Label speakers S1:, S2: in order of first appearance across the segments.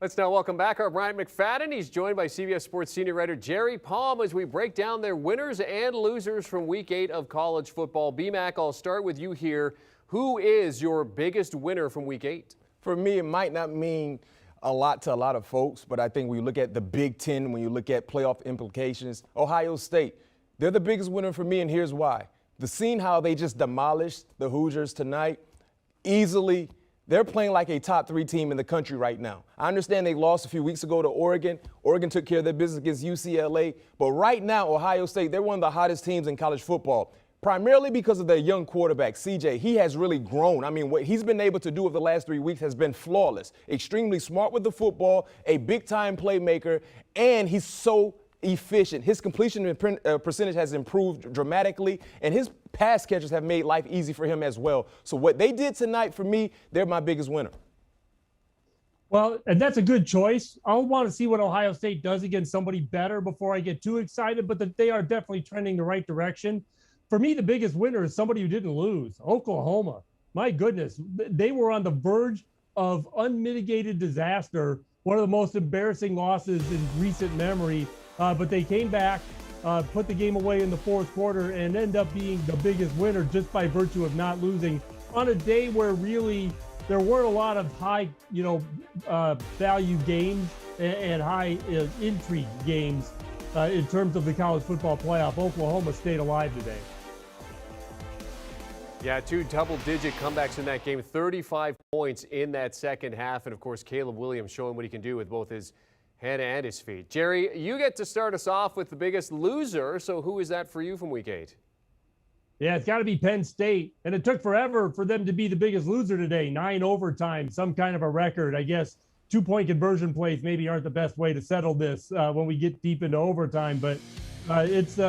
S1: Let's now welcome back our Bryant McFadden. He's joined by CBS Sports senior writer Jerry Palm as we break down their winners and losers from Week 8 of college football. B-Mac, I'll start with you here. Who is your biggest winner from Week 8?
S2: For me, it might not mean a lot to a lot of folks, but I think when you look at the Big Ten, when you look at playoff implications, Ohio State, they're the biggest winner for me, and here's why. Seeing how they just demolished the Hoosiers tonight, easily. They're playing like a top 3 team in the country right now. I understand they lost a few weeks ago to Oregon. Oregon took care of their business against UCLA. But right now, Ohio State, they're one of the hottest teams in college football, primarily because of their young quarterback, CJ. He has really grown. I mean, what he's been able to do over the last 3 weeks has been flawless. Extremely smart with the football, a big-time playmaker, and he's so efficient. His completion percentage has improved dramatically, and his pass catchers have made life easy for him as well. So what they did tonight, for me, they're my biggest winner.
S3: Well, and that's a good choice. I'll want to see what Ohio State does against somebody better before I get too excited, but they are definitely trending the right direction. For me, the biggest winner is somebody who didn't lose, Oklahoma. My goodness, they were on the verge of unmitigated disaster, one of the most embarrassing losses in recent memory. But they came back, put the game away in the fourth quarter, and end up being the biggest winner just by virtue of not losing on a day where really there weren't a lot of high, value games and high intrigue games in terms of the college football playoff. Oklahoma stayed alive today.
S1: Yeah, 2 double-digit comebacks in that game, 35 points in that second half, and of course Caleb Williams showing what he can do with both his head and his feet. Jerry, you get to start us off with the biggest loser, so who is that for you from Week 8?
S3: Yeah, it's got to be Penn State, and it took forever for them to be the biggest loser today. 9 overtimes, some kind of a record. I guess 2-point conversion plays maybe aren't the best way to settle this when we get deep into overtime, but it's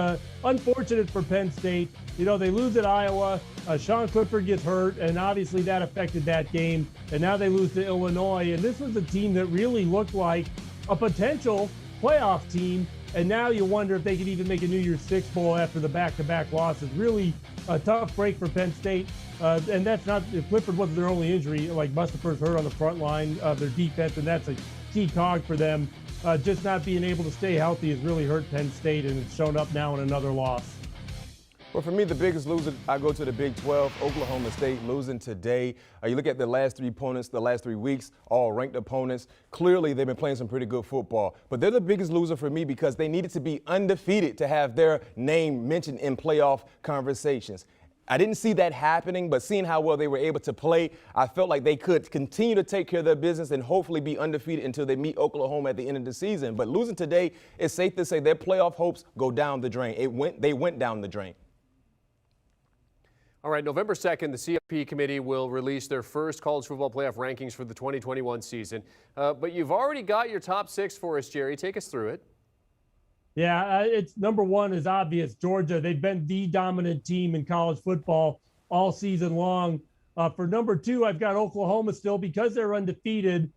S3: unfortunate for Penn State. You know, they lose at Iowa. Sean Clifford gets hurt, and obviously that affected that game, and now they lose to Illinois, and this was a team that really looked like a potential playoff team, and now you wonder if they could even make a New Year's Six Bowl after the back-to-back losses. Really a tough break for Penn State, and that's not, Clifford wasn't their only injury. Like Mustapher's hurt on the front line of their defense, and that's a key cog for them. Just not being able to stay healthy has really hurt Penn State, and it's shown up now in another loss.
S2: Well, for me, the biggest loser, I go to the Big 12, Oklahoma State losing today. You look at the last 3 opponents, the last 3 weeks, all ranked opponents. Clearly, they've been playing some pretty good football. But they're the biggest loser for me because they needed to be undefeated to have their name mentioned in playoff conversations. I didn't see that happening, but seeing how well they were able to play, I felt like they could continue to take care of their business and hopefully be undefeated until they meet Oklahoma at the end of the season. But losing today, it's safe to say their playoff hopes go down the drain. They went down the drain.
S1: All right, November 2nd, the CFP committee will release their first college football playoff rankings for the 2021 season. But you've already got your top 6 for us, Jerry. Take us through it.
S3: Yeah, it's number 1 is obvious. Georgia, they've been the dominant team in college football all season long. For number 2, I've got Oklahoma still because they're undefeated.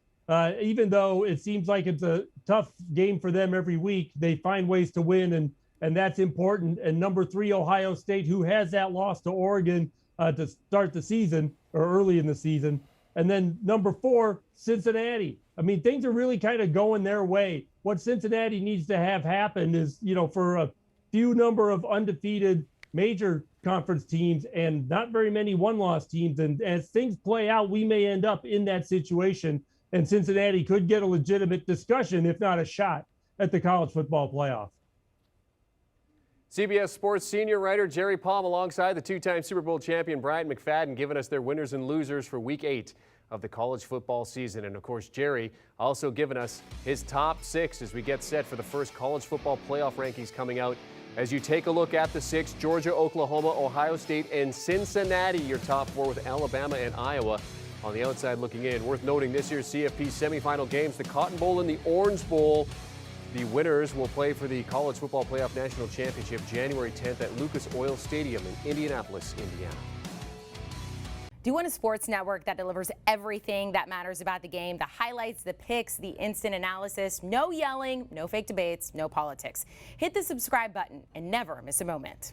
S3: Even though it seems like it's a tough game for them every week, they find ways to win, and that's important. And number 3, Ohio State, who has that loss to Oregon to start the season or early in the season. And then number 4, Cincinnati. I mean, things are really kind of going their way. What Cincinnati needs to have happen is, for a few number of undefeated major conference teams and not very many one-loss teams. And as things play out, we may end up in that situation. And Cincinnati could get a legitimate discussion, if not a shot, at the college football playoff.
S1: CBS Sports senior writer Jerry Palm alongside the 2-time Super Bowl champion Bryant McFadden giving us their winners and losers for Week 8 of the college football season. And of course, Jerry also giving us his top 6 as we get set for the first college football playoff rankings coming out. As you take a look at the 6, Georgia, Oklahoma, Ohio State, and Cincinnati, your top 4 with Alabama and Iowa on the outside looking in. Worth noting this year's CFP semifinal games, the Cotton Bowl and the Orange Bowl. The winners will play for the College Football Playoff National Championship January 10th at Lucas Oil Stadium in Indianapolis, Indiana.
S4: Do you want a sports network that delivers everything that matters about the game? The highlights, the picks, the instant analysis, no yelling, no fake debates, no politics. Hit the subscribe button and never miss a moment.